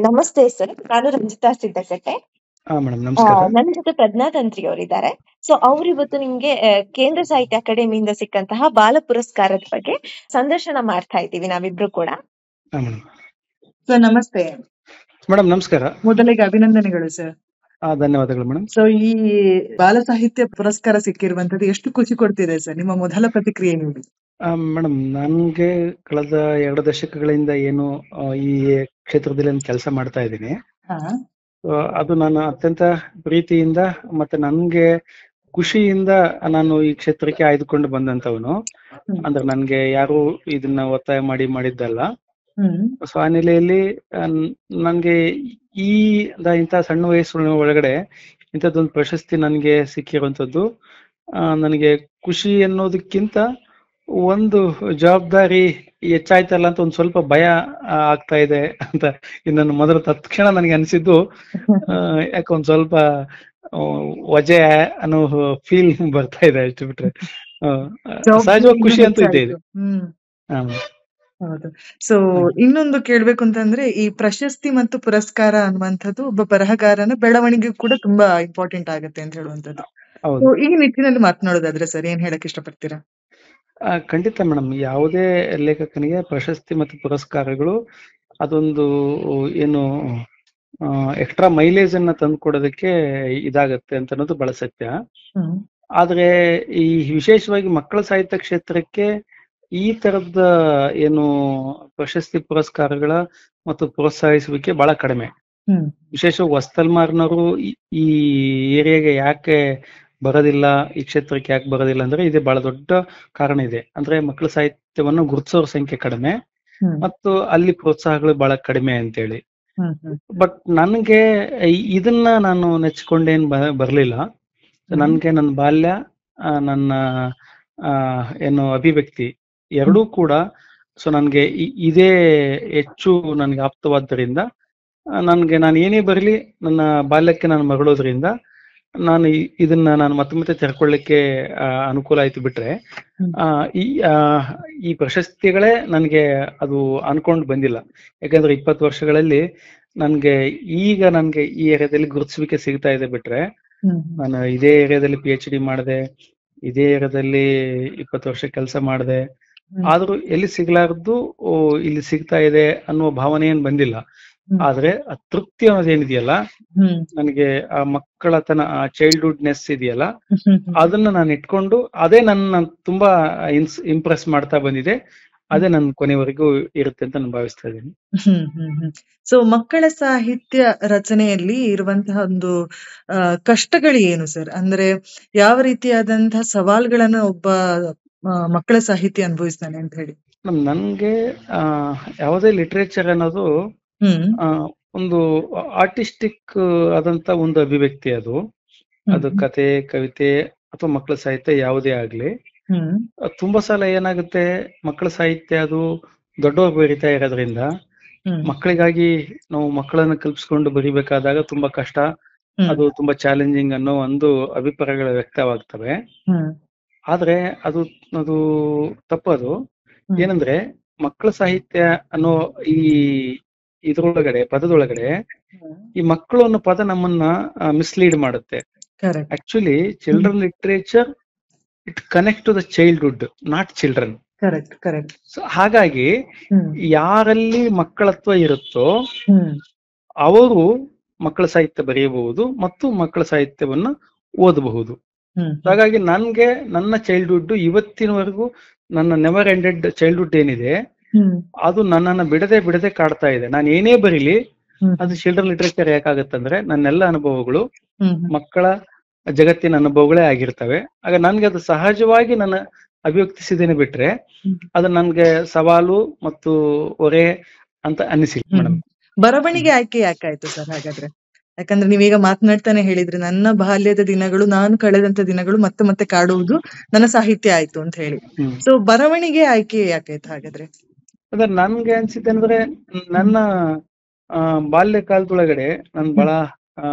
ನಮಸ್ತೆ ಸರ್, ನಾನು ರಂಜಿತಾ ಸಿದ್ದಕಟ್ಟೆ. ಮೇಡಮ್ ನಮಸ್ಕಾರ. ನನ್ನ ಜೊತೆ ಪ್ರಜ್ಞಾ ತಂತ್ರಿ ಅವರಿದ್ದಾರೆ. ಸೊ ಇವತ್ತು ನಿಮ್ಗೆ ಕೇಂದ್ರ ಸಾಹಿತ್ಯ ಅಕಾಡೆಮಿಯಿಂದ ಸಿಕ್ಕಂತಹ ಬಾಲ ಪುರಸ್ಕಾರದ ಬಗ್ಗೆ ಸಂದರ್ಶನ ಮಾಡ್ತಾ ಇದ್ದೀವಿ ನಾವಿಬ್ರು ಕೂಡ. ಮೇಡಮ್ ಸರ್ ನಮಸ್ತೆ. ಮೇಡಮ್ ನಮಸ್ಕಾರ. ಮೊದಲಿಗೆ ಅಭಿನಂದನೆಗಳು ಸರ್. ಧನ್ಯವಾದಗಳು ಮೇಡಮ್. ಸೊ ಈ ಬಾಲ ಸಾಹಿತ್ಯ ಪುರಸ್ಕಾರ ಸಿಕ್ಕಿರುವಂತದ್ದು ಎಷ್ಟು ಖುಷಿ ಕೊಡ್ತಿದೆ ಸರ್? ನಿಮ್ಮ ಮೊದಲ ಪ್ರತಿಕ್ರಿಯೆ ನೀಡಿ. ಮೇಡಮ್ ನನ್ಗೆ ಕಳೆದ 2 ದಶಕಗಳಿಂದ ಏನು ಈ ಕ್ಷೇತ್ರದಲ್ಲಿ ಕೆಲಸ ಮಾಡ್ತಾ ಇದ್ದೀನಿ. ಅದು ನಾನು ಅತ್ಯಂತ ಪ್ರೀತಿಯಿಂದ ಮತ್ತೆ ನನ್ಗೆ ಖುಷಿಯಿಂದ ನಾನು ಈ ಕ್ಷೇತ್ರಕ್ಕೆ ಆಯ್ದುಕೊಂಡು ಬಂದಂತವನು. ಅಂದ್ರೆ ನನ್ಗೆ ಯಾರು ಇದನ್ನ ಒತ್ತಾಯ ಮಾಡಿದ್ದಲ್ಲ. ಸೊ ಆ ನೆಲೆಯಲ್ಲಿ ನನ್ಗೆ ಇಂಥ ಸಣ್ಣ ವಯಸ್ಸಿನ ಒಳಗಡೆ ಇಂಥದ್ದೊಂದು ಪ್ರಶಸ್ತಿ ನನ್ಗೆ ಸಿಕ್ಕಿರುವಂತದ್ದು ನನಗೆ ಖುಷಿ ಅನ್ನೋದಕ್ಕಿಂತ ಒಂದು ಜವಾಬ್ದಾರಿ ಹೆಚ್ಚಾಯ್ತಲ್ಲ ಅಂತ ಒಂದ್ ಸ್ವಲ್ಪ ಭಯ ಆಗ್ತಾ ಇದೆ ಅಂತ ನನ್ನ ಮೊದಲ ತತ್ಕ್ಷಣ ನನಗೆ ಅನ್ಸಿದ್ದು. ಯಾಕೆ ಒಂದ್ ಸ್ವಲ್ಪ ವಜೆ ಅನ್ನೋ ಫೀಲ್ ಬರ್ತಾ ಇದೆ, ಅಷ್ಟು ಬಿಟ್ರೆ ಸಹಜವಾಗಿ ಖುಷಿ ಅಂತೂ ಇದೆ. ಹೌದು. ಸೊ ಇನ್ನೊಂದು ಕೇಳ್ಬೇಕು ಅಂತಂದ್ರೆ, ಈ ಪ್ರಶಸ್ತಿ ಮತ್ತು ಪುರಸ್ಕಾರ ಅನ್ನುವಂಥದ್ದು ಒಬ್ಬ ಬರಹಗಾರನ ಬೆಳವಣಿಗೆ ಕೂಡ ತುಂಬಾ ಇಂಪಾರ್ಟೆಂಟ್ ಆಗುತ್ತೆ ಅಂತ ಹೇಳುವಂತದ್ದು. ಈ ನಿಟ್ಟಿನಲ್ಲಿ ಮಾತನಾಡೋದಾದ್ರೆ ಸರ್ ಏನ್ ಹೇಳಕ್ ಇಷ್ಟಪಡ್ತೀರಾ? ಖಂಡಿತ ಮೇಡಮ್, ಯಾವುದೇ ಲೇಖಕನಿಗೆ ಪ್ರಶಸ್ತಿ ಮತ್ತು ಪುರಸ್ಕಾರಗಳು ಅದೊಂದು ಏನು ಎಕ್ಸ್ಟ್ರಾ ಮೈಲೇಜ್ ಅನ್ನ ತಂದ್ಕೊಡೋದಕ್ಕೆ ಇದಾಗತ್ತೆ ಅಂತ ಅನ್ನೋದು ಬಹಳ ಸತ್ಯ. ಆದ್ರೆ ಈ ವಿಶೇಷವಾಗಿ ಮಕ್ಕಳ ಸಾಹಿತ್ಯ ಕ್ಷೇತ್ರಕ್ಕೆ ಈ ತರದ ಏನು ಪ್ರಶಸ್ತಿ ಪುರಸ್ಕಾರಗಳ ಮತ್ತು ಪ್ರೋತ್ಸಾಹಿಸುವಿಕೆ ಬಹಳ ಕಡಿಮೆ. ವಿಶೇಷವಾಗಿ ವಸ್ತಲ್ಮಾರ್ನವರು ಈ ಏರಿಯಾಗೆ ಯಾಕೆ ಬರೋದಿಲ್ಲ, ಈ ಕ್ಷೇತ್ರಕ್ಕೆ ಯಾಕೆ ಬರೋದಿಲ್ಲ ಅಂದ್ರೆ ಇದೆ ಬಹಳ ದೊಡ್ಡ ಕಾರಣ ಇದೆ. ಅಂದ್ರೆ ಮಕ್ಕಳ ಸಾಹಿತ್ಯವನ್ನು ಗುರುತಿಸೋರ ಸಂಖ್ಯೆ ಕಡಿಮೆ ಮತ್ತು ಅಲ್ಲಿ ಪ್ರೋತ್ಸಾಹಗಳು ಬಹಳ ಕಡಿಮೆ ಅಂತೇಳಿ. ಬಟ್ ನನ್ಗೆ ಇದನ್ನ ನಾನು ನೆಚ್ಕೊಂಡೇನ್ ಬರ್ಲಿಲ್ಲ. ನನ್ಗೆ ನನ್ನ ಬಾಲ್ಯ, ನನ್ನ ಏನು ಅಭಿವ್ಯಕ್ತಿ ಎರಡೂ ಕೂಡ ಸೊ ನನ್ಗೆ ಇದೇ ಹೆಚ್ಚು ನನ್ಗೆ ಆಪ್ತವಾದ್ದರಿಂದ ನಾನು ಏನೇ ಬರಲಿ ನನ್ನ ಬಾಲ್ಯಕ್ಕೆ ನಾನು ಮರಳೋದ್ರಿಂದ ನಾನು ಇದನ್ನ ನಾನು ಮತ್ತೆ ತೆರ್ಕೊಳ್ಳಿಕ್ಕೆ ಅನುಕೂಲ ಆಯ್ತು. ಬಿಟ್ರೆ ಈ ಪ್ರಶಸ್ತಿಗಳೇ ನನ್ಗೆ ಅದು ಅನ್ಕೊಂಡು ಬಂದಿಲ್ಲ. ಯಾಕಂದ್ರೆ 20 ವರ್ಷಗಳಲ್ಲಿ ನನ್ಗೆ ಈ ಏರಿಯಾದಲ್ಲಿ ಗುರುತಿಸುವಿಕೆ ಸಿಗ್ತಾ ಇದೆ. ಬಿಟ್ರೆ ನಾನು ಇದೇ ಏರಿಯಾದಲ್ಲಿ PhD ಮಾಡಿದೆ, ಇದೇ ಏರಿಯಾದಲ್ಲಿ 20 ವರ್ಷ ಕೆಲಸ ಮಾಡಿದೆ. ಆದ್ರೂ ಎಲ್ಲಿ ಸಿಗ್ಲಾರ್ದು ಇಲ್ಲಿ ಸಿಗ್ತಾ ಇದೆ ಅನ್ನುವ ಭಾವನೆ ಏನ್ ಬಂದಿಲ್ಲ. ಆದ್ರೆ ಆ ತೃಪ್ತಿ ಅನ್ನೋದೇನಿದೆಯಲ್ಲ, ನನಗೆ ಆ ಮಕ್ಕಳತನ, ಆ ಚೈಲ್ಡ್ಹುಡ್ನೆಸ್ ಇದೆಯಲ್ಲ, ಅದನ್ನ ನಾನು ಇಟ್ಕೊಂಡು ಅದೇ ನನ್ನ ತುಂಬಾ ಇಂಪ್ರೆಸ್ ಮಾಡ್ತಾ ಬಂದಿದೆ. ಅದೇ ನನ್ನ ಕೊನೆವರೆಗೂ ಇರುತ್ತೆ ಅಂತ ನಾನು ಭಾವಿಸ್ತಾ ಇದ್ದೀನಿ. ಸೊ ಮಕ್ಕಳ ಸಾಹಿತ್ಯ ರಚನೆಯಲ್ಲಿ ಇರುವಂತಹ ಒಂದು ಕಷ್ಟಗಳು ಏನು ಸರ್? ಅಂದ್ರೆ ಯಾವ ರೀತಿಯಾದಂತಹ ಸವಾಲ್ಗಳನ್ನ ಒಬ್ಬ ಮಕ್ಕಳ ಸಾಹಿತ್ಯ ಅನುಭವಿಸ್ತಾನೆ ಅಂತ ಹೇಳಿ? ನನ್ಗೆ ಯಾವುದೇ ಲಿಟ್ರೇಚರ್ ಅನ್ನೋದು ಒಂದು ಆರ್ಟಿಸ್ಟಿಕ್ ಆದಂತ ಒಂದು ಅಭಿವ್ಯಕ್ತಿ. ಅದು ಕತೆ, ಕವಿತೆ ಅಥವಾ ಮಕ್ಕಳ ಸಾಹಿತ್ಯ ಯಾವುದೇ ಆಗ್ಲಿ. ತುಂಬಾ ಸಲ ಏನಾಗುತ್ತೆ, ಮಕ್ಕಳ ಸಾಹಿತ್ಯ ಅದು ದೊಡ್ಡವ್ರು ಬರೀತಾ ಇರೋದ್ರಿಂದ ಮಕ್ಕಳಿಗಾಗಿ ನಾವು ಮಕ್ಕಳನ್ನ ಕಲ್ಪಿಸ್ಕೊಂಡು ಬರಿಬೇಕಾದಾಗ ತುಂಬಾ ಕಷ್ಟ, ಅದು ತುಂಬಾ ಚಾಲೆಂಜಿಂಗ್ ಅನ್ನೋ ಒಂದು ಅಭಿಪ್ರಾಯಗಳು ವ್ಯಕ್ತವಾಗ್ತವೆ. ಆದ್ರೆ ಅದು ತಪ್ಪದು. ಏನಂದ್ರೆ ಮಕ್ಕಳ ಸಾಹಿತ್ಯ ಅನ್ನೋ ಈ ಇದ್ರೊಳಗಡೆ, ಪದದೊಳಗಡೆ ಈ ಮಕ್ಕಳು ಅನ್ನೋ ಪದ ನಮ್ಮನ್ನ ಮಿಸ್ಲೀಡ್ ಮಾಡುತ್ತೆ. Actually children literature it connect to the childhood, not children. ಹಾಗಾಗಿ ಯಾರಲ್ಲಿ ಮಕ್ಕಳತ್ವ ಇರುತ್ತೋ ಅವರು ಮಕ್ಕಳ ಸಾಹಿತ್ಯ ಬರೆಯಬಹುದು ಮತ್ತು ಮಕ್ಕಳ ಸಾಹಿತ್ಯವನ್ನ ಓದಬಹುದು. ಹಾಗಾಗಿ ನನ್ಗೆ ನನ್ನ ಚೈಲ್ಡ್ಹುಡ್ ಇವತ್ತಿನವರೆಗೂ, ನನ್ನ ನೆವರ್ ಎಂಡೆಡ್ ಚೈಲ್ಡ್ಹುಡ್ ಏನಿದೆ ಅದು ನನ್ನನ್ನ ಬಿಡದೆ ಕಾಡ್ತಾ ಇದೆ. ನಾನು ಏನೇ ಬರೀಲಿ ಅದು ಚಿಲ್ಡ್ರನ್ ಲಿಟ್ರೇಚರ್ ಯಾಕಾಗತ್ತಂದ್ರೆ ನನ್ನೆಲ್ಲ ಅನುಭವಗಳು ಮಕ್ಕಳ ಜಗತ್ತಿನ ಅನುಭವಗಳೇ ಆಗಿರ್ತವೆ. ಆಗ ನನ್ಗೆ ಅದು ಸಹಜವಾಗಿ ನನ್ನ ಅಭಿವ್ಯಕ್ತಿಸಿದೇನೆ. ಬಿಟ್ರೆ ಅದು ನನ್ಗೆ ಸವಾಲು ಮತ್ತು ಹೊರೆ ಅಂತ ಅನಿಸಿಲ್ಲ ಮೇಡಮ್. ಬರವಣಿಗೆ ಆಯ್ಕೆ ಯಾಕಾಯ್ತು ಸರ್ ಹಾಗಾದ್ರೆ? ಯಾಕಂದ್ರೆ ನೀವೀಗ ಮಾತನಾಡ್ತಾನೆ ಹೇಳಿದ್ರಿ, ನನ್ನ ಬಾಲ್ಯದ ದಿನಗಳು, ನಾನು ಕಳೆದಂತ ದಿನಗಳು ಮತ್ತೆ ಕಾಡುವುದು ನನ್ನ ಸಾಹಿತ್ಯ ಆಯ್ತು ಅಂತ ಹೇಳಿ. ಸೊ ಬರವಣಿಗೆ ಆಯ್ಕೆ ಯಾಕಾಯ್ತು ಹಾಗಾದ್ರೆ? ಅದ್ರ ನನ್ಗೆ ಅನ್ಸಿದ್ದಂದ್ರೆ, ನನ್ನ ಬಾಲ್ಯ ಕಾಲದೊಳಗಡೆ ನಾನು ಬಹಳ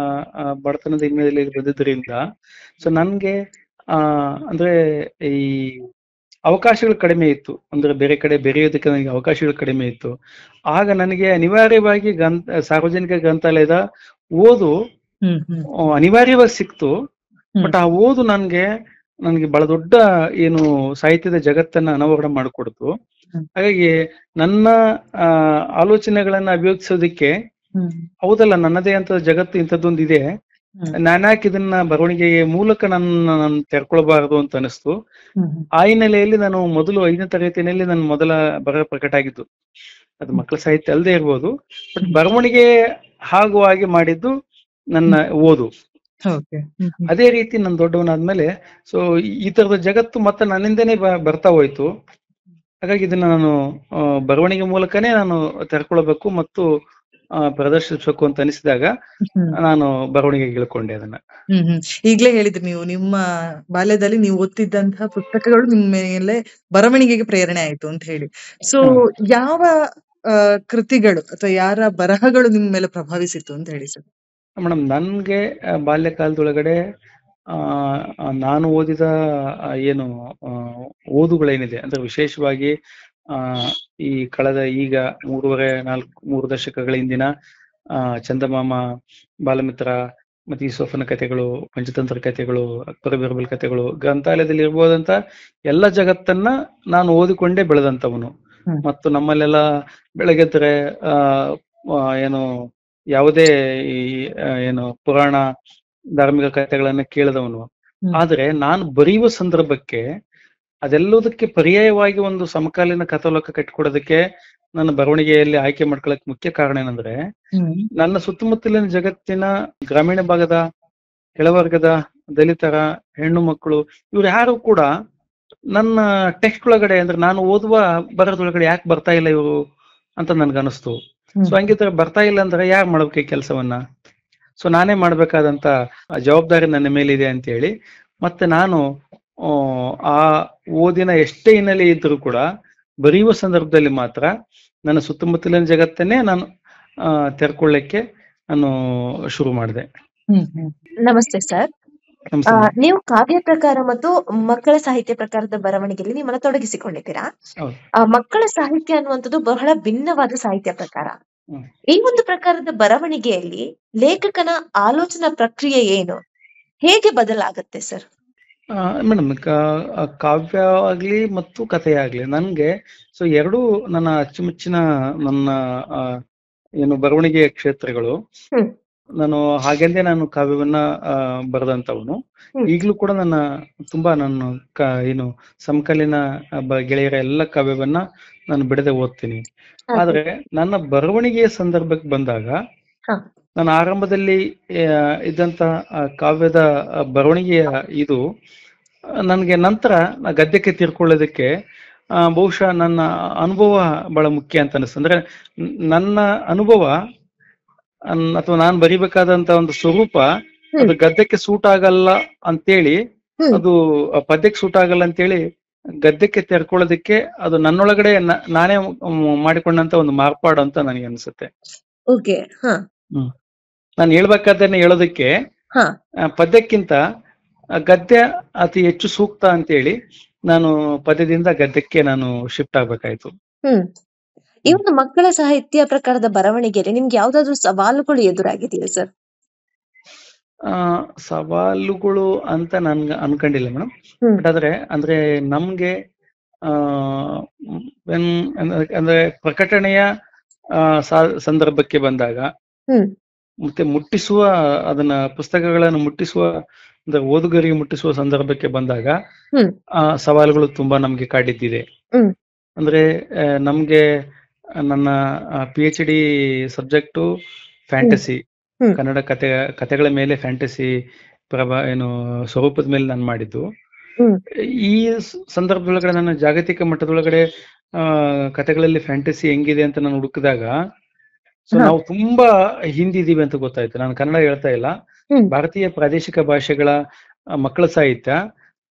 ಬಡತನದ ಹಿನ್ನೆಲೆಯಲ್ಲಿ ಬಂದಿದ್ದರಿಂದ ಸೊ ನನ್ಗೆ ಅಂದ್ರೆ ಈ ಅವಕಾಶಗಳು ಕಡಿಮೆ ಇತ್ತು. ಅಂದ್ರೆ ಬೇರೆ ಕಡೆ ಬೆರೆಯೋದಕ್ಕೆ ನನಗೆ ಅವಕಾಶಗಳು ಕಡಿಮೆ ಇತ್ತು. ಆಗ ನನಗೆ ಅನಿವಾರ್ಯವಾಗಿ ಸಾರ್ವಜನಿಕ ಗ್ರಂಥಾಲಯದ ಓದು ಅನಿವಾರ್ಯವಾಗಿ ಸಿಕ್ತು. ಬಟ್ ಆ ಓದು ನನಗೆ ಬಹಳ ದೊಡ್ಡ ಏನು ಸಾಹಿತ್ಯದ ಜಗತ್ತನ್ನ ಅನಾವರಣ ಮಾಡಿಕೊಡ್ತು. ಹಾಗಾಗಿ ನನ್ನ ಆಲೋಚನೆಗಳನ್ನ ಅಭಿವ್ಯಕ್ತಿಸೋದಿಕ್ಕೆ ಹೌದಲ್ಲ, ನನ್ನದೇ ಅಂತ ಜಗತ್ತು ಇಂಥದ್ದೊಂದಿದೆ, ನಾನ್ಯಾಕೆ ಇದನ್ನ ಬರವಣಿಗೆಯ ಮೂಲಕ ನಾನು ತೆರ್ಕೊಳ್ಬಾರದು ಅಂತ ಅನಿಸ್ತು. ಆ ಹಿನ್ನೆಲೆಯಲ್ಲಿ ನಾನು ಮೊದಲು 5ನೇ ತರಗತಿಯಲ್ಲಿ ನನ್ನ ಮೊದಲ ಬರಹ ಪ್ರಕಟ ಆಗಿದ್ದು. ಅದು ಮಕ್ಕಳ ಸಾಹಿತ್ಯ ಅಲ್ಲದೆ ಇರ್ಬೋದು, ಬಟ್ ಬರವಣಿಗೆ ಹಾಗೆ ಮಾಡಿದ್ದು ನನ್ನ ಓದು. ಅದೇ ರೀತಿ ನಾನು ದೊಡ್ಡವನಾದ್ಮೇಲೆ ಸೊ ಈ ತರದ ಜಗತ್ತು ಮತ್ತೆ ನನ್ನಿಂದನೇ ಬರ್ತಾ ಹೋಯ್ತು. ಹಾಗಾಗಿ ಇದನ್ನ ನಾನು ಬರವಣಿಗೆ ಮೂಲಕನೇ ನಾನು ತೆರ್ಕೊಳ್ಬೇಕು ಮತ್ತು ಪ್ರದರ್ಶಿಸಬೇಕು ಅಂತ ಅನಿಸಿದಾಗ ನಾನು ಬರವಣಿಗೆಗೆ ಇಳ್ಕೊಂಡೆ ಅದನ್ನ. ಈಗ್ಲೇ ಹೇಳಿದ್ರಿ ನೀವು ನಿಮ್ಮ ಬಾಲ್ಯದಲ್ಲಿ ನೀವು ಓದ್ತಿದ್ದಂತಹ ಪುಸ್ತಕಗಳು ನಿಮ್ಮ ಮೇಲೆ ಬರವಣಿಗೆಗೆ ಪ್ರೇರಣೆ ಆಯ್ತು ಅಂತ ಹೇಳಿ. ಸೊ ಯಾವ ಕೃತಿಗಳು ಅಥವಾ ಯಾರ ಬರಹಗಳು ನಿಮ್ಮ ಮೇಲೆ ಪ್ರಭಾವಿಸಿತು ಅಂತ ಹೇಳಿ ಸರ್? ಮೇಡಮ್, ನನ್ಗೆ ಬಾಲ್ಯಕಾಲದೊಳಗಡೆ ನಾನು ಓದಿದ ಏನು ಓದುಗಳೇನಿದೆ ಅಂದ್ರೆ ವಿಶೇಷವಾಗಿ ಈ ಕಳೆದ ಈಗ 3 ದಶಕಗಳ ಹಿಂದಿನ ಚಂದಮಾಮ, ಬಾಲಮಿತ್ರ, ಮತ್ತೆ ಈಸೋಫನ ಕಥೆಗಳು, ಪಂಚತಂತ್ರ ಕಥೆಗಳು, ಅಕ್ಬರ ಬೀರ್ಬಲ್ ಕಥೆಗಳು, ಗ್ರಂಥಾಲಯದಲ್ಲಿ ಇರ್ಬೋದಂತ ಎಲ್ಲ ಜಗತ್ತನ್ನ ನಾನು ಓದಿಕೊಂಡೇ ಬೆಳೆದಂತವನು. ಮತ್ತು ನಮ್ಮಲ್ಲೆಲ್ಲ ಬೆಳಗ್ಗೆದ್ರೆ ಏನು ಯಾವುದೇ ಏನು ಪುರಾಣ ಧಾರ್ಮಿಕ ಕಥೆಗಳನ್ನ ಕೇಳಿದವನು. ಆದ್ರೆ ನಾನು ಬರೆಯುವ ಸಂದರ್ಭಕ್ಕೆ ಅದೆಲ್ಲದಕ್ಕೆ ಪರ್ಯಾಯವಾಗಿ ಒಂದು ಸಮಕಾಲೀನ ಕಥಾಲೋಕ ಕಟ್ಟಿಕೊಡೋದಕ್ಕೆ ನನ್ನ ಬರವಣಿಗೆಯಲ್ಲಿ ಆಯ್ಕೆ ಮಾಡ್ಕೊಳ್ಳಕ್ ಮುಖ್ಯ ಕಾರಣ ಏನಂದ್ರೆ, ನನ್ನ ಸುತ್ತಮುತ್ತಲಿನ ಜಗತ್ತಿನ ಗ್ರಾಮೀಣ ಭಾಗದ ಕೆಳವರ್ಗದ ದಲಿತರ ಹೆಣ್ಣು ಮಕ್ಕಳು ಇವ್ರು ಯಾರು ಕೂಡ ನನ್ನ ಟೆಕ್ಸ್ಟ್ ಒಳಗಡೆ ಅಂದ್ರೆ ನಾನು ಓದುವ ಬರಹದೊಳಗಡೆ ಯಾಕೆ ಬರ್ತಾ ಇಲ್ಲ ಇವರು ಅಂತ ನನ್ಗನಿಸ್ತು. ಸೊ ಹಂಗಿದ್ರೆ ಬರ್ತಾ ಇಲ್ಲ ಅಂದ್ರೆ ಯಾರು ಮಾಡ್ಬೇಕು ಈ ಕೆಲಸವನ್ನ? ಸೊ ನಾನೇ ಮಾಡ್ಬೇಕಾದಂತ ಜವಾಬ್ದಾರಿ ನನ್ನ ಮೇಲಿದೆ ಅಂತ ಹೇಳಿ ಮತ್ತೆ ನಾನು ಆ ಓದಿನ ಎಷ್ಟೇ ಹಿನ್ನೆಲೆ ಇದ್ರೂ ಕೂಡ ಬರೆಯುವ ಸಂದರ್ಭದಲ್ಲಿ ಮಾತ್ರ ನನ್ನ ಸುತ್ತಮುತ್ತಲಿನ ಜಗತ್ತನ್ನೇ ನಾನು ತೆರ್ಕೊಳ್ಳಿಕ್ಕೆ ನಾನು ಶುರು ಮಾಡಿದೆ. ನಮಸ್ತೆ ಸರ್. ನೀವು ಕಾವ್ಯ ಪ್ರಕಾರ ಮತ್ತು ಮಕ್ಕಳ ಸಾಹಿತ್ಯ ಪ್ರಕಾರದ ಬರವಣಿಗೆಯಲ್ಲಿ ನಿಮ್ಮನ್ನ ತೊಡಗಿಸಿಕೊಂಡಿದ್ದೀರಾ. ಮಕ್ಕಳ ಸಾಹಿತ್ಯ ಅನ್ನುವಂಥದ್ದು ಬಹಳ ಭಿನ್ನವಾದ ಸಾಹಿತ್ಯ ಪ್ರಕಾರ. ಈ ಒಂದು ಪ್ರಕಾರದ ಬರವಣಿಗೆಯಲ್ಲಿ ಲೇಖಕನ ಆಲೋಚನಾ ಪ್ರಕ್ರಿಯೆ ಏನು, ಹೇಗೆ ಬದಲಾಗುತ್ತೆ ಸರ್? ಮೇಡಮ್, ಕಾವ್ಯ ಆಗ್ಲಿ ಮತ್ತು ಕಥೆ ಆಗ್ಲಿ ನನ್ಗೆ ಸೊ ಎರಡೂ ನನ್ನ ಅಚ್ಚುಮೆಚ್ಚಿನ ನನ್ನ ಏನು ಬರವಣಿಗೆಯ ಕ್ಷೇತ್ರಗಳು. ನಾನು ಹಾಗೆಂದೇ ನಾನು ಕಾವ್ಯವನ್ನ ಬರೆದಂತವನು. ಈಗ್ಲೂ ಕೂಡ ನಾನು ಏನು ಸಮಕಾಲೀನ ಗೆಳೆಯರ ಎಲ್ಲ ಕಾವ್ಯವನ್ನ ನಾನು ಬಿಡದೆ ಓದ್ತೀನಿ. ಆದ್ರೆ ನನ್ನ ಬರವಣಿಗೆಯ ಸಂದರ್ಭಕ್ಕೆ ಬಂದಾಗ ನಾನು ಆರಂಭದಲ್ಲಿ ಇದ್ದಂತ ಕಾವ್ಯದ ಬರವಣಿಗೆಯ ಇದು ನನ್ಗೆ ನಂತರ ಗದ್ಯಕ್ಕೆ ತೀರ್ಕೊಳ್ಳೋದಕ್ಕೆ ಬಹುಶಃ ನನ್ನ ಅನುಭವ ಬಹಳ ಮುಖ್ಯ ಅಂತ ಅನಿಸ್ತು. ಅಂದ್ರೆ ನನ್ನ ಅನುಭವ ಅಥವಾ ನಾನು ಬರಿಬೇಕಾದಂತ ಒಂದು ಸ್ವರೂಪ ಅದು ಗದ್ಯಕ್ಕೆ ಸೂಟ್ ಆಗಲ್ಲ ಅಂತೇಳಿ, ಅದು ಪದ್ಯಕ್ಕೆ ಸೂಟ್ ಆಗಲ್ಲ ಅಂತೇಳಿ ಗದ್ಯಕ್ಕೆ ತೆರ್ಕೊಳ್ಳೋದಕ್ಕೆ ಅದು ನನ್ನೊಳಗಡೆ ನಾನೇ ಮಾಡಿಕೊಂಡಂತ ಒಂದು ಮಾರ್ಪಾಡು ಅಂತ ನನಗೆ ಅನ್ಸುತ್ತೆ. ನಾನು ಹೇಳ್ಬೇಕಾದ್ರೆ ಹೇಳೋದಕ್ಕೆ ಪದ್ಯಕ್ಕಿಂತ ಗದ್ಯ ಅತಿ ಹೆಚ್ಚು ಸೂಕ್ತ ಅಂತೇಳಿ ನಾನು ಪದ್ಯದಿಂದ ಗದ್ಯಕ್ಕೆ ನಾನು ಶಿಫ್ಟ್ ಆಗ್ಬೇಕಾಯ್ತು. ಈ ಒಂದು ಮಕ್ಕಳ ಸಾಹಿತ್ಯ ಪ್ರಕಾರದ ಬರವಣಿಗೆಯಲ್ಲಿ ನಿಮ್ಗೆ ಯಾವ್ದಾದ್ರು ಸವಾಲುಗಳು ಎದುರಾಗಿದೆಯಾ ಸರ್? ಸವಾಲುಗಳು ಅಂತ ನನ್ಗೆ ಅನ್ಕೊಂಡಿಲ್ಲ ಮೇಡಮ್. ಬಟ್ ಆದ್ರೆ ಅಂದ್ರೆ ನಮ್ಗೆ ಅಂದ್ರೆ ಪ್ರಕಟಣೆಯ ಸಂದರ್ಭಕ್ಕೆ ಬಂದಾಗ ಮತ್ತೆ ಮುಟ್ಟಿಸುವ ಅದನ್ನ ಪುಸ್ತಕಗಳನ್ನು ಮುಟ್ಟಿಸುವ ಅಂದ್ರೆ ಓದುಗರಿಗೆ ಮುಟ್ಟಿಸುವ ಸಂದರ್ಭಕ್ಕೆ ಬಂದಾಗ ಸವಾಲುಗಳು ತುಂಬಾ ನಮ್ಗೆ ಕಾಡಿದ್ದಿದೆ. ಅಂದ್ರೆ ನಮ್ಗೆ ನನ್ನ PhD ಸಬ್ಜೆಕ್ಟು ಫ್ಯಾಂಟಸಿ, ಕನ್ನಡ ಕಥೆಗಳ ಮೇಲೆ ಫ್ಯಾಂಟಸಿ ಏನು ಸ್ವರೂಪದ ಮೇಲೆ ನಾನು ಮಾಡಿದ್ದು. ಈ ಸಂದರ್ಭದೊಳಗಡೆ ನನ್ನ ಜಾಗತಿಕ ಮಟ್ಟದೊಳಗಡೆ ಕಥೆಗಳಲ್ಲಿ ಫ್ಯಾಂಟಸಿ ಹೆಂಗಿದೆ ಅಂತ ನಾನು ಹುಡುಕಿದಾಗ ಸೊ ನಾವು ತುಂಬಾ ಹಿಂದಿದೀವಿ ಅಂತ ಗೊತ್ತಾಯ್ತು. ನಾನು ಕನ್ನಡ ಹೇಳ್ತಾ ಇಲ್ಲ, ಭಾರತೀಯ ಪ್ರಾದೇಶಿಕ ಭಾಷೆಗಳ ಮಕ್ಕಳ ಸಾಹಿತ್ಯ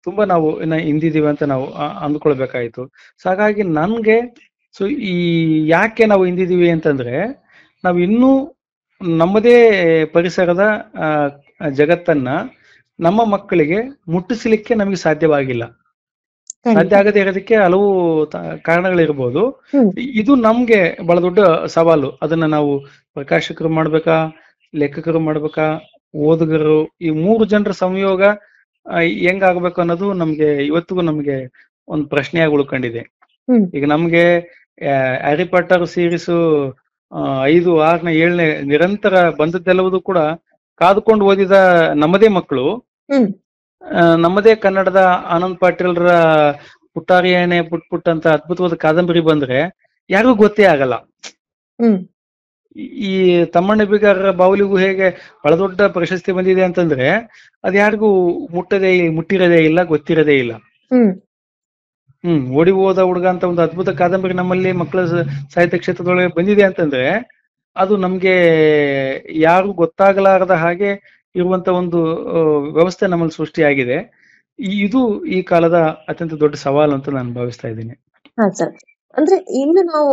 ತುಂಬಾ ನಾವು ಹಿಂದಿದೀವಿ ಅಂತ ನಾವು ಅಂದ್ಕೊಳ್ಬೇಕಾಯ್ತು. ಸೊ ಹಾಗಾಗಿ ನನ್ಗೆ ಸೊ ಈ ಯಾಕೆ ನಾವು ಹಿಂದಿದೀವಿ ಅಂತಂದ್ರೆ ನಾವು ಇನ್ನೂ ನಮ್ಮದೇ ಪರಿಸರದ ಜಗತ್ತನ್ನ ನಮ್ಮ ಮಕ್ಕಳಿಗೆ ಮುಟ್ಟಿಸಲಿಕ್ಕೆ ನಮಗೆ ಸಾಧ್ಯವಾಗಿಲ್ಲ. ಸಾಧ್ಯ ಆಗದೆ ಇರೋದಕ್ಕೆ ಹಲವು ಕಾರಣಗಳಿರ್ಬೋದು. ಇದು ನಮ್ಗೆ ಬಹಳ ದೊಡ್ಡ ಸವಾಲು. ಅದನ್ನ ನಾವು ಪ್ರಕಾಶಕರು ಮಾಡ್ಬೇಕಾ, ಲೇಖಕರು ಮಾಡ್ಬೇಕಾ, ಓದುಗರು, ಈ 3 ಜನರ ಸಂಯೋಗ ಹೆಂಗಾಗ್ಬೇಕು ಅನ್ನೋದು ಇವತ್ತಿಗೂ ನಮ್ಗೆ ಒಂದು ಪ್ರಶ್ನೆಯಾಗಿ ಉಳ್ಕೊಂಡಿದೆ. ಈಗ ನಮ್ಗೆ ಹ್ಯಾರಿ ಪಾಟರ್ ಸೀರೀಸು 5, 6ನೇ 7ನೇ ನಿರಂತರ ಬಂದದ್ದೆಲ್ಲವುದು ಕೂಡ ಕಾದುಕೊಂಡು ಓದಿದ ನಮ್ಮದೇ ಮಕ್ಕಳು, ನಮ್ಮದೇ ಕನ್ನಡದ ಆನಂದ್ ಪಾಟೀಲ್ರ ಪುಟ್ಟಾರಿಯಾಣೆ ಪುಟ್ ಅಂತ ಅದ್ಭುತವಾದ ಕಾದಂಬರಿ ಬಂದ್ರೆ ಯಾರಿಗೂ ಗೊತ್ತೇ ಆಗಲ್ಲ. ಈ ತಮ್ಮಣ್ಣ ಬಿಗಾರರ ಬಾವಲಿಗೂ ಹೇಗೆ ಬಹಳ ದೊಡ್ಡ ಪ್ರಶಸ್ತಿ ಬಂದಿದೆ ಅಂತಂದ್ರೆ ಅದ್ ಯಾರಿಗೂ ಮುಟ್ಟಿರೋದೇ ಇಲ್ಲ, ಗೊತ್ತಿರೋದೇ ಇಲ್ಲ. ಓಡಿ ಹೋದ ಹುಡುಗ ಅಂತ ಒಂದು ಅದ್ಭುತ ಕಾದಂಬರಿ ನಮ್ಮಲ್ಲಿ ಮಕ್ಕಳ ಸಾಹಿತ್ಯ ಕ್ಷೇತ್ರದೊಳಗೆ ಬಂದಿದೆ ಅಂತಂದ್ರೆ ಅದು ನಮ್ಗೆ ಯಾರು ಗೊತ್ತಾಗಲಾರದ ಹಾಗೆ ಇರುವಂತ ಒಂದು ವ್ಯವಸ್ಥೆ ನಮ್ಮಲ್ಲಿ ಸೃಷ್ಟಿಯಾಗಿದೆ. ಇದು ಈ ಕಾಲದ ಅತ್ಯಂತ ದೊಡ್ಡ ಸವಾಲು ಅಂತ ನಾನು ಭಾವಿಸ್ತಾ ಇದ್ದೀನಿ. ಹಾ ಸರ್, ಅಂದ್ರೆ ಇನ್ನು ನಾವು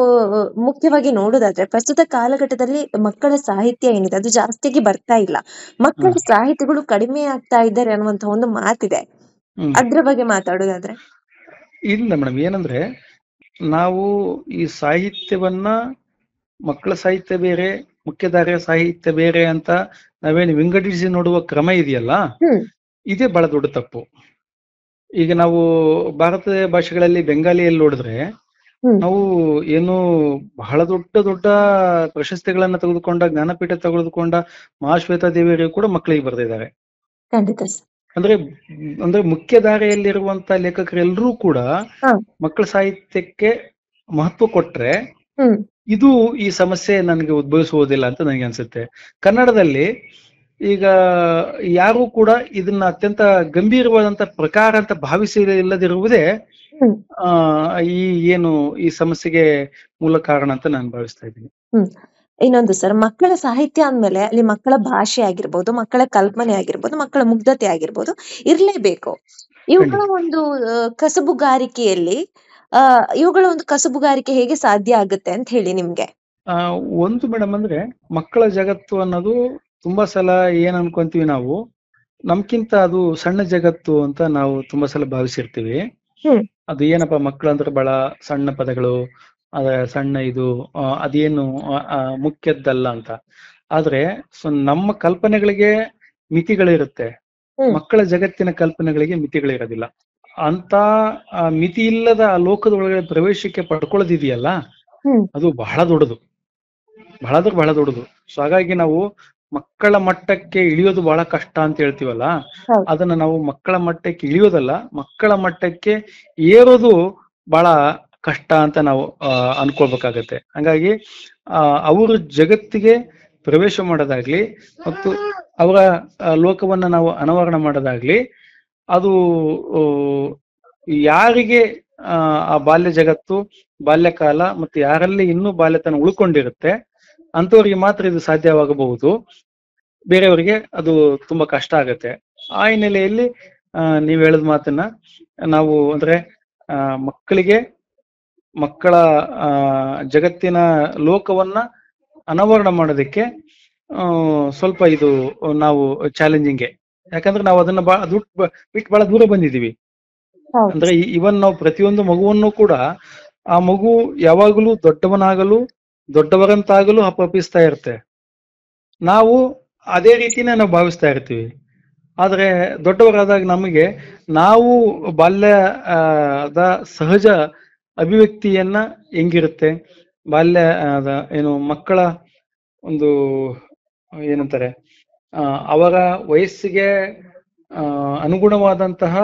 ಮುಖ್ಯವಾಗಿ ನೋಡೋದಾದ್ರೆ ಪ್ರಸ್ತುತ ಕಾಲಘಟ್ಟದಲ್ಲಿ ಮಕ್ಕಳ ಸಾಹಿತ್ಯ ಏನಿದೆ ಅದು ಜಾಸ್ತಿಯಾಗಿ ಬರ್ತಾ ಇಲ್ಲ. ಮಕ್ಕಳ ಸಾಹಿತ್ಯಗಳು ಕಡಿಮೆ ಆಗ್ತಾ ಇದ್ದಾರೆ ಅನ್ನುವಂತ ಒಂದು ಮಾತಿದೆ. ಅದ್ರ ಬಗ್ಗೆ ಮಾತಾಡೋದಾದ್ರೆ? ಇಲ್ಲ ಮೇಡಮ್, ಏನಂದ್ರೆ ನಾವು ಈ ಸಾಹಿತ್ಯವನ್ನ ಮಕ್ಕಳ ಸಾಹಿತ್ಯ ಬೇರೆ, ಮುಖ್ಯಧಾರೆಯ ಸಾಹಿತ್ಯ ಬೇರೆ ಅಂತ ನಾವೇನು ವಿಂಗಡಿಸಿ ನೋಡುವ ಕ್ರಮ ಇದೆಯಲ್ಲ, ಇದೇ ಬಹಳ ದೊಡ್ಡ ತಪ್ಪು. ಈಗ ನಾವು ಭಾರತೀಯ ಭಾಷೆಗಳಲ್ಲಿ ಬೆಂಗಾಲಿಯಲ್ಲಿ ನೋಡಿದ್ರೆ ನಾವು ಏನು ಬಹಳ ದೊಡ್ಡ ದೊಡ್ಡ ಪ್ರಶಸ್ತಿಗಳನ್ನ ತೆಗೆದುಕೊಂಡ, ಜ್ಞಾನಪೀಠ ತೆಗೆದುಕೊಂಡ ಮಹಾಶ್ವೇತಾ ದೇವಿಯರು ಕೂಡ ಮಕ್ಕಳಿಗೆ ಬರೆದಿದ್ದಾರೆ. ಅಂದ್ರೆ ಮುಖ್ಯಧಾರೆಯಲ್ಲಿರುವಂತ ಲೇಖಕರೆಲ್ಲರೂ ಕೂಡ ಮಕ್ಕಳ ಸಾಹಿತ್ಯಕ್ಕೆ ಮಹತ್ವ ಕೊಟ್ರೆ ಇದು ಈ ಸಮಸ್ಯೆ ನನಗೆ ಉದ್ಭವಿಸುವುದಿಲ್ಲ ಅಂತ ನನಗೆ ಅನ್ಸುತ್ತೆ. ಕನ್ನಡದಲ್ಲಿ ಈಗ ಯಾರು ಕೂಡ ಇದನ್ನ ಅತ್ಯಂತ ಗಂಭೀರವಾದಂತ ಪ್ರಕಾರ ಅಂತ ಭಾವಿಸಿಲ್ಲದಿರುವುದೇ ಈ ಸಮಸ್ಯೆಗೆ ಮೂಲ ಕಾರಣ ಅಂತ ನಾನು ಭಾವಿಸ್ತಾ ಇದ್ದೀನಿ. ಇನ್ನೊಂದು ಸರ್, ಮಕ್ಕಳ ಸಾಹಿತ್ಯ ಅಂದ್ಮೇಲೆ ಅಲ್ಲಿ ಮಕ್ಕಳ ಭಾಷೆ ಆಗಿರ್ಬೋದು, ಮಕ್ಕಳ ಕಲ್ಪನೆ ಆಗಿರ್ಬೋದು, ಮಕ್ಕಳ ಮುಗ್ಧತೆ ಆಗಿರ್ಬೋದು ಇರ್ಲೇಬೇಕು. ಇವುಗಳ ಒಂದು ಕಸಬುಗಾರಿಕೆಯಲ್ಲಿ ಇವುಗಳ ಒಂದು ಕಸಬುಗಾರಿಕೆ ಹೇಗೆ ಸಾಧ್ಯ ಆಗುತ್ತೆ ಅಂತ ಹೇಳಿ ನಿಮ್ಗೆ? ಒಂದು ಮೇಡಮ್, ಅಂದ್ರೆ ಮಕ್ಕಳ ಜಗತ್ತು ಅನ್ನೋದು ತುಂಬಾ ಸಲ ಏನ್ ಅನ್ಕೊಂತೀವಿ ನಾವು, ನಮ್ಕಿಂತ ಅದು ಸಣ್ಣ ಜಗತ್ತು ಅಂತ ನಾವು ತುಂಬಾ ಸಲ ಭಾವಿಸಿರ್ತೀವಿ. ಅದು ಏನಪ್ಪಾ ಮಕ್ಕಳು ಅಂದ್ರೆ ಬಹಳ ಸಣ್ಣ ಪದಗಳು, ಸಣ್ಣ ಇದು, ಅದೇನು ಮುಖ್ಯದ್ದಲ್ಲ ಅಂತ. ಆದ್ರೆ ನಮ್ಮ ಕಲ್ಪನೆಗಳಿಗೆ ಮಿತಿಗಳಿರುತ್ತೆ, ಮಕ್ಕಳ ಜಗತ್ತಿನ ಕಲ್ಪನೆಗಳಿಗೆ ಮಿತಿಗಳಿರೋದಿಲ್ಲ. ಅಂತ ಮಿತಿ ಇಲ್ಲದ ಲೋಕದ ಒಳಗಡೆ ಪ್ರವೇಶಕ್ಕೆ ಪಡ್ಕೊಳ್ಳೋದಿದೆಯಲ್ಲ, ಅದು ಬಹಳ ದೊಡ್ಡದು, ಬಹಳ ದೊಡ್ಡದು. ಸೊ ಹಾಗಾಗಿ ನಾವು ಮಕ್ಕಳ ಮಟ್ಟಕ್ಕೆ ಇಳಿಯೋದು ಬಹಳ ಕಷ್ಟ ಅಂತ ಹೇಳ್ತೀವಲ್ಲ, ಅದನ್ನ ನಾವು ಮಕ್ಕಳ ಮಟ್ಟಕ್ಕೆ ಇಳಿಯೋದಲ್ಲ, ಮಕ್ಕಳ ಮಟ್ಟಕ್ಕೆ ಏರೋದು ಬಹಳ ಕಷ್ಟ ಅಂತ ನಾವು ಅನ್ಕೊಳ್ಬೇಕಾಗತ್ತೆ. ಹಂಗಾಗಿ ಅವ್ರ ಜಗತ್ತಿಗೆ ಪ್ರವೇಶ ಮಾಡೋದಾಗ್ಲಿ ಮತ್ತು ಅವರ ಲೋಕವನ್ನ ನಾವು ಅನಾವರಣ ಮಾಡೋದಾಗ್ಲಿ, ಅದು ಯಾರಿಗೆ ಆ ಬಾಲ್ಯ ಜಗತ್ತು, ಬಾಲ್ಯಕಾಲ ಮತ್ತು ಯಾರಲ್ಲಿ ಇನ್ನೂ ಬಾಲ್ಯತನ ಉಳ್ಕೊಂಡಿರುತ್ತೆ ಅಂತವ್ರಿಗೆ ಮಾತ್ರ ಇದು ಸಾಧ್ಯವಾಗಬಹುದು. ಬೇರೆಯವರಿಗೆ ಅದು ತುಂಬಾ ಕಷ್ಟ ಆಗತ್ತೆ. ಆ ಹಿನ್ನೆಲೆಯಲ್ಲಿ ನೀವ್ ಹೇಳಿದ ಮಾತನ್ನ ನಾವು ಅಂದ್ರೆ ಮಕ್ಕಳಿಗೆ ಮಕ್ಕಳ ಜಗತ್ತಿನ ಲೋಕವನ್ನ ಅನಾವರಣ ಮಾಡೋದಕ್ಕೆ ಸ್ವಲ್ಪ ಇದು ನಾವು ಚಾಲೆಂಜಿಂಗ್ಗೆ. ಯಾಕಂದ್ರೆ ನಾವು ಅದನ್ನ ಬಿಟ್ಟು ಬಹಳ ದೂರ ಬಂದಿದೀವಿ. ಅಂದ್ರೆ ಇವನ್ ನಾವು ಪ್ರತಿಯೊಂದು ಮಗುವನ್ನು ಕೂಡ ಆ ಮಗು ಯಾವಾಗಲೂ ದೊಡ್ಡವರಂತಾಗಲು ಅಪಪಿಸ್ತಾ ಇರುತ್ತೆ. ನಾವು ಅದೇ ರೀತಿನೇ ನಾವು ಭಾವಿಸ್ತಾ ಇರ್ತೀವಿ. ಆದ್ರೆ ದೊಡ್ಡವರಾದಾಗ ನಮಗೆ ನಾವು ಬಾಲ್ಯದ ಸಹಜ ಅಭಿವ್ಯಕ್ತಿಯನ್ನ ಹೆಂಗಿರುತ್ತೆ, ಬಾಲ್ಯದ ಮಕ್ಕಳ ಒಂದು ಏನಂತಾರೆ ಅವರ ವಯಸ್ಸಿಗೆ ಅನುಗುಣವಾದಂತಹ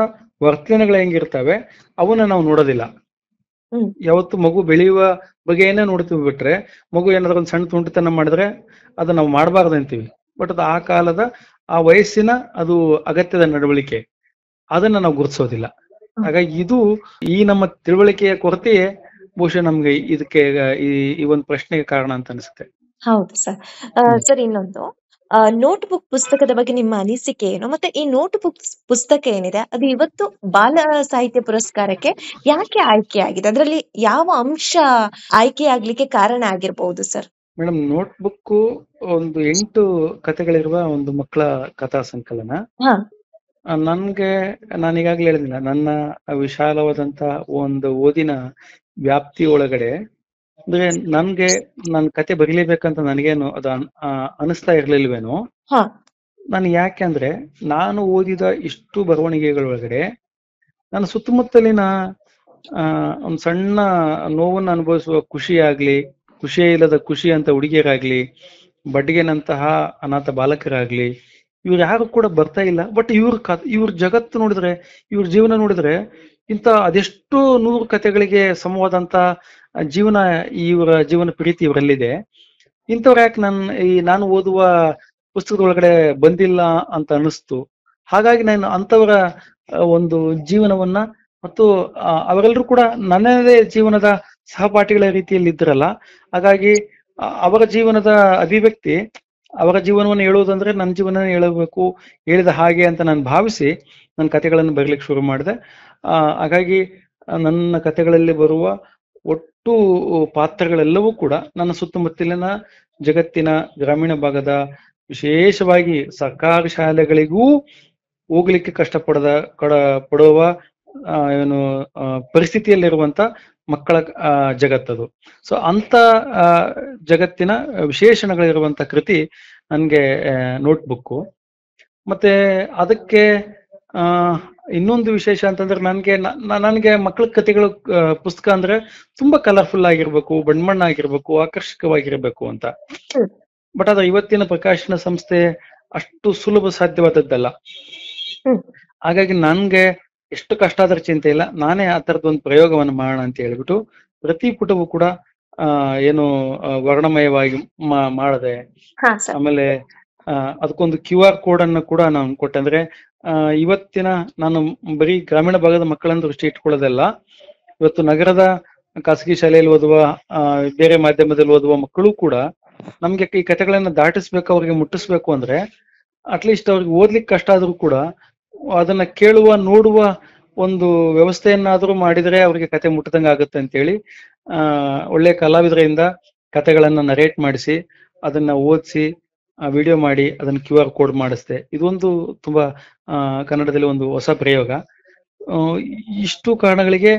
ವರ್ತನೆಗಳು ಹೆಂಗಿರ್ತವೆ ಅವನ್ನ ನಾವು ನೋಡೋದಿಲ್ಲ. ಯಾವತ್ತು ಮಗು ಬೆಳೆಯುವ ಬಗೆಯನ್ನೇ ನೋಡ್ತೀವಿ ಬಿಟ್ರೆ, ಮಗು ಏನಾದ್ರು ಒಂದು ಸಣ್ಣ ತುಂಟತನ ಮಾಡಿದ್ರೆ ಅದನ್ನ ನಾವು ಮಾಡಬಾರ್ದು ಅಂತೀವಿ. ಬಟ್ ಅದು ಆ ಕಾಲದ ಆ ವಯಸ್ಸಿನ ಅದು ಅಗತ್ಯದ ನಡವಳಿಕೆ, ಅದನ್ನ ನಾವು ಗುರುತಿಸೋದಿಲ್ಲ. ಹಾಗಾಗಿ ಇದು ಈ ನಮ್ಮ ತಿಳುವಳಿಕೆಯ ಕೊರತೆಯೇ ಬಹುಶಃ ನಮ್ಗೆ ಇದಕ್ಕೆ ಈ ಒಂದು ಪ್ರಶ್ನೆಗೆ ಕಾರಣ ಅಂತ ಅನಿಸುತ್ತೆ. ಹೌದು ಸರ್. ಸರ್, ಇನ್ನೊಂದು ನೋಟ್ ಬುಕ್ ಪುಸ್ತಕದ ಬಗ್ಗೆ ನಿಮ್ಮ ಅನಿಸಿಕೆ ಏನು? ಮತ್ತೆ ಈ ನೋಟ್ ಬುಕ್ ಪುಸ್ತಕ ಏನಿದೆ ಅದು ಇವತ್ತು ಬಾಲ ಸಾಹಿತ್ಯ ಪುರಸ್ಕಾರಕ್ಕೆ ಯಾಕೆ ಆಯ್ಕೆ ಆಗಿದೆ? ಅದರಲ್ಲಿ ಯಾವ ಅಂಶ ಆಯ್ಕೆ ಆಗ್ಲಿಕ್ಕೆ ಕಾರಣ ಆಗಿರ್ಬಹುದು ಸರ್? ಮೇಡಮ್, ನೋಟ್ ಬುಕ್ ಒಂದು 8 ಕಥೆಗಳಿರುವ ಒಂದು ಮಕ್ಕಳ ಕಥಾ ಸಂಕಲನ. ನನ್ಗೆ ನಾನು ಈಗಾಗಲೇ ಹೇಳಿದಿಲ್ಲ, ನನ್ನ ವಿಶಾಲವಾದಂತ ಒಂದು ಓದಿನ ವ್ಯಾಪ್ತಿ ಒಳಗಡೆ ಅಂದ್ರೆ ನನ್ಗೆ ನನ್ ಕತೆ ಬರೀಲೇಬೇಕಂತ ನನಗೇನು ಅದು ಅನಿಸ್ತಾ ಇರ್ಲಿಲ್ವೇನೋ. ನಾನು ಯಾಕೆಂದ್ರೆ ನಾನು ಓದಿದ ಇಷ್ಟು ಬರವಣಿಗೆಗಳೊಳಗಡೆ ನನ್ನ ಸುತ್ತಮುತ್ತಲಿನ ಒಂದ್ ಸಣ್ಣ ನೋವನ್ನು ಅನುಭವಿಸುವ ಖುಷಿ ಆಗ್ಲಿ, ಖುಷಿಯೇ ಇಲ್ಲದ ಖುಷಿ ಅಂತ ಹುಡುಗಿಯರಾಗ್ಲಿ, ಬಡ್ಗೆನಂತಹ ಅನಾಥ ಬಾಲಕರಾಗ್ಲಿ, ಇವ್ರು ಯಾರು ಕೂಡ ಬರ್ತಾ ಇಲ್ಲ. ಬಟ್ ಇವ್ರ ಜಗತ್ತು ನೋಡಿದ್ರೆ, ಇವ್ರ ಜೀವನ ನೋಡಿದ್ರೆ ಇಂಥ ಅದೆಷ್ಟು 100 ಕಥೆಗಳಿಗೆ ಸಮವಾದಂತ ಜೀವನ, ಇವರ ಜೀವನ ಪ್ರೀತಿ ಇವರಲ್ಲಿದೆ. ಇಂಥವ್ರು ಯಾಕೆ ನಾನು ಓದುವ ಪುಸ್ತಕದ ಒಳಗಡೆ ಬಂದಿಲ್ಲ ಅಂತ ಅನಿಸ್ತು. ಹಾಗಾಗಿ ನಾನು ಅಂಥವರ ಒಂದು ಜೀವನವನ್ನ ಮತ್ತು ಅವರೆಲ್ಲರೂ ಕೂಡ ನನ್ನದೇ ಜೀವನದ ಸಹಪಾಠಿಗಳ ರೀತಿಯಲ್ಲಿ ಇದ್ರಲ್ಲ, ಹಾಗಾಗಿ ಅವರ ಜೀವನದ ಅಭಿವ್ಯಕ್ತಿ, ಅವರ ಜೀವನವನ್ನು ಹೇಳುವುದಂದ್ರೆ ನನ್ನ ಜೀವನ ಹೇಳಬೇಕು, ಹೇಳಿದ ಹಾಗೆ ಅಂತ ನಾನು ಭಾವಿಸಿ ನನ್ನ ಕಥೆಗಳನ್ನು ಬರೀಲಿಕ್ಕೆ ಶುರು ಮಾಡಿದೆ. ಹಾಗಾಗಿ ನನ್ನ ಕಥೆಗಳಲ್ಲಿ ಬರುವ ಒಟ್ಟು ಪಾತ್ರಗಳೆಲ್ಲವೂ ಕೂಡ ನನ್ನ ಸುತ್ತಮುತ್ತಲಿನ ಜಗತ್ತಿನ ಗ್ರಾಮೀಣ ಭಾಗದ, ವಿಶೇಷವಾಗಿ ಸರ್ಕಾರಿ ಶಾಲೆಗಳಿಗೂ ಹೋಗ್ಲಿಕ್ಕೆ ಪಡುವ ಏನು ಪರಿಸ್ಥಿತಿಯಲ್ಲಿರುವಂತ ಮಕ್ಕಳ ಜಗತ್ತದು. ಸೊ ಅಂತ ಜಗತ್ತಿನ ವಿಶೇಷಣಗಳಿರುವಂತ ಕೃತಿ ನನ್ಗೆ ನೋಟ್ಬುಕ್ಕು. ಮತ್ತೆ ಅದಕ್ಕೆ ಇನ್ನೊಂದು ವಿಶೇಷ ಅಂತಂದ್ರೆ ನನ್ಗೆ ಮಕ್ಕಳ ಕಥೆಗಳು ಪುಸ್ತಕ ಅಂದ್ರೆ ತುಂಬಾ ಕಲರ್ಫುಲ್ ಆಗಿರ್ಬೇಕು, ಬಣ್ಣ ಆಗಿರ್ಬೇಕು, ಆಕರ್ಷಕವಾಗಿರ್ಬೇಕು ಅಂತ. ಬಟ್ ಅದು ಇವತ್ತಿನ ಪ್ರಕಾಶನ ಸಂಸ್ಥೆ ಅಷ್ಟು ಸುಲಭ ಸಾಧ್ಯವಾದದ್ದಲ್ಲ. ಹಾಗಾಗಿ ನನ್ಗೆ ಎಷ್ಟು ಕಷ್ಟ ಆದ್ರೆ ಚಿಂತೆ ಇಲ್ಲ, ನಾನೇ ಆ ತರದ ಒಂದು ಪ್ರಯೋಗವನ್ನು ಮಾಡೋಣ ಅಂತ ಹೇಳ್ಬಿಟ್ಟು ಪ್ರತಿ ಪುಟವೂ ಕೂಡ ಏನು ವರ್ಣಮಯವಾಗಿ ಮಾಡದೆ. ಆಮೇಲೆ ಅದಕ್ಕೊಂದು QR ಕೋಡ್ ಅನ್ನು ಕೂಡ ನಾನು ಕೊಟ್ಟೆ. ಅಂದ್ರೆ ಇವತ್ತಿನ ನಾನು ಬರೀ ಗ್ರಾಮೀಣ ಭಾಗದ ಮಕ್ಕಳನ್ನ ದೃಷ್ಟಿ ಇಟ್ಕೊಳ್ಳೋದಲ್ಲ, ಇವತ್ತು ನಗರದ ಖಾಸಗಿ ಶಾಲೆಯಲ್ಲಿ ಓದುವ, ಬೇರೆ ಮಾಧ್ಯಮದಲ್ಲಿ ಓದುವ ಮಕ್ಕಳು ಕೂಡ ನಮ್ಗೆ ಈ ಕಥೆಗಳನ್ನ ದಾಟಿಸ್ಬೇಕು, ಅವ್ರಿಗೆ ಮುಟ್ಟಿಸ್ಬೇಕು ಅಂದ್ರೆ ಅಟ್ಲೀಸ್ಟ್ ಅವ್ರಿಗೆ ಓದ್ಲಿಕ್ಕೆ ಕಷ್ಟ ಆದ್ರೂ ಕೂಡ ಅದನ್ನ ಕೇಳುವ, ನೋಡುವ ಒಂದು ವ್ಯವಸ್ಥೆಯನ್ನಾದ್ರೂ ಮಾಡಿದ್ರೆ ಅವ್ರಿಗೆ ಕತೆ ಮುಟ್ಟದಂಗ ಆಗುತ್ತೆ ಅಂತೇಳಿ ಒಳ್ಳೆ ಕಲಾವಿದರಿಂದ ಕತೆಗಳನ್ನ ನರೇಟ್ ಮಾಡಿಸಿ, ಅದನ್ನ ಓದಿಸಿ, ವಿಡಿಯೋ ಮಾಡಿ, ಅದನ್ನ QR ಕೋಡ್ ಮಾಡಿಸ್ದೆ. ಇದೊಂದು ತುಂಬಾ ಕನ್ನಡದಲ್ಲಿ ಒಂದು ಹೊಸ ಪ್ರಯೋಗ. ಇಷ್ಟು ಕಾರಣಗಳಿಗೆ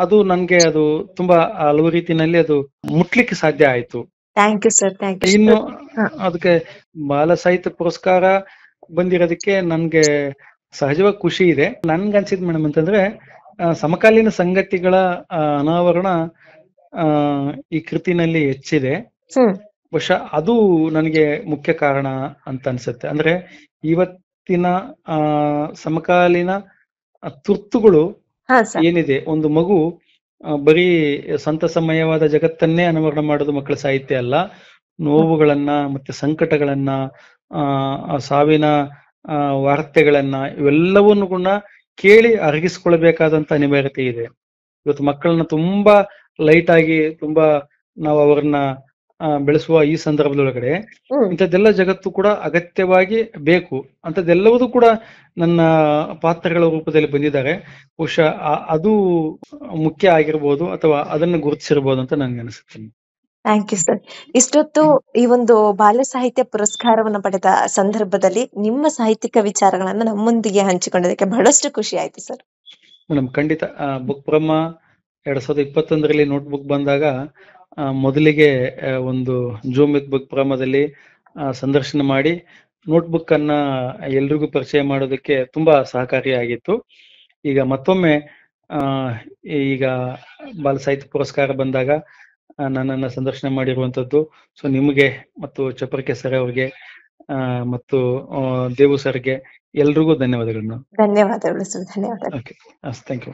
ಅದು ನನ್ಗೆ ಅದು ತುಂಬಾ ಹಲವು ರೀತಿಯಲ್ಲಿ ಅದು ಮುಟ್ಲಿಕ್ಕೆ ಸಾಧ್ಯ ಆಯ್ತು. Thank you sir. ಇನ್ನು ಅದಕ್ಕೆ ಬಾಲ ಸಾಹಿತ್ಯ ಪುರಸ್ಕಾರ ಬಂದಿರೋದಕ್ಕೆ ನನ್ಗೆ ಸಹಜವಾಗಿ ಖುಷಿ ಇದೆ. ನನ್ಗೆ ಅನ್ಸಿದ್ ಮೇಡಮ್ ಅಂತಂದ್ರೆ ಸಮಕಾಲೀನ ಸಂಗತಿಗಳ ಅನಾವರಣ ಈ ಕೃತಿನಲ್ಲಿ ಹೆಚ್ಚಿದೆ. ಬಹುಶಃ ಅದು ನನಗೆ ಮುಖ್ಯ ಕಾರಣ ಅಂತ ಅನ್ಸುತ್ತೆ. ಅಂದ್ರೆ ಇವತ್ತಿನ ಸಮಕಾಲೀನ ತುರ್ತುಗಳು ಏನಿದೆ, ಒಂದು ಮಗು ಬರೀ ಸಂತಸಮಯವಾದ ಜಗತ್ತನ್ನೇ ಅನಾವರಣ ಮಾಡೋದು ಮಕ್ಕಳ ಸಾಹಿತ್ಯ ಅಲ್ಲ. ನೋವುಗಳನ್ನ ಮತ್ತೆ ಸಂಕಟಗಳನ್ನ, ಸಾವಿನ ವಾರ್ತೆಗಳನ್ನ, ಇವೆಲ್ಲವನ್ನು ಕೂಡ ಕೇಳಿ ಅರಗಿಸ್ಕೊಳ್ಬೇಕಾದಂತ ಅನಿವಾರ್ಯತೆ ಇದೆ. ಇವತ್ತು ಮಕ್ಕಳನ್ನ ತುಂಬಾ ಲೈಟ್ ಆಗಿ, ತುಂಬಾ ನಾವು ಅವ್ರನ್ನ ಬೆಳೆಸುವ ಈ ಸಂದರ್ಭದೊಳಗಡೆ ಇಂಥದ್ದೆಲ್ಲ ಜಗತ್ತು ಕೂಡ ಅಗತ್ಯವಾಗಿ ಬೇಕು. ಅಂಥದ್ದೆಲ್ಲವೂ ಕೂಡ ನನ್ನ ಪಾತ್ರಗಳ ರೂಪದಲ್ಲಿ ಬಂದಿದ್ದಾರೆ. ಬಹುಶಃ ಅದು ಮುಖ್ಯ ಆಗಿರ್ಬೋದು, ಅಥವಾ ಅದನ್ನು ಗುರುತಿಸಿರ್ಬೋದು ಅಂತ ನನ್ಗೆ ಅನಿಸುತ್ತೆ. Thank you sir. ಇಷ್ಟೊತ್ತು ಈ ಒಂದು ಬಾಲ್ಯ ಸಾಹಿತ್ಯ ಪುರಸ್ಕಾರವನ್ನು ಪಡೆದ ಸಂದರ್ಭದಲ್ಲಿ ನಿಮ್ಮ ಸಾಹಿತ್ಯಿಕ ವಿಚಾರಗಳನ್ನ ನಮ್ಮೊಂದಿಗೆ ಹಂಚಿಕೊಂಡದಕ್ಕೆ ಬಹಳಷ್ಟು ಖುಷಿ ಆಯ್ತು ಸರ್. ಮೇಡಮ್ ಖಂಡಿತ. ಬುಕ್ ಬ್ರಹ್ಮ 2021ರಲ್ಲಿ ನೋಟ್ಬುಕ್ ಬಂದಾಗ ಮೊದಲಿಗೆ ಒಂದು ಜೂಮ್ ವಿತ್ ಬುಕ್ ಬ್ರಹ್ಮದಲ್ಲಿ ಸಂದರ್ಶನ ಮಾಡಿ ನೋಟ್ಬುಕ್ ಅನ್ನ ಎಲ್ರಿಗೂ ಪರಿಚಯ ಮಾಡೋದಕ್ಕೆ ತುಂಬಾ ಸಹಕಾರಿಯಾಗಿತ್ತು. ಈಗ ಮತ್ತೊಮ್ಮೆ ಈಗ ಬಾಲ ಸಾಹಿತ್ಯ ಪುರಸ್ಕಾರ ಬಂದಾಗ ನನ್ನನ್ನ ಸಂದರ್ಶನ ಮಾಡಿರುವಂತದ್ದು, ಸೊ ನಿಮಗೆ ಮತ್ತು ಚಪರ್ಕೆ ಸರ್ ಅವ್ರಿಗೆ ಮತ್ತು ದೇವು ಸರ್ಗೆ ಎಲ್ರಿಗೂ ಧನ್ಯವಾದಗಳು. ಧನ್ಯವಾದಗಳು ಸರ್. ಧನ್ಯವಾದ. Okay, thank you.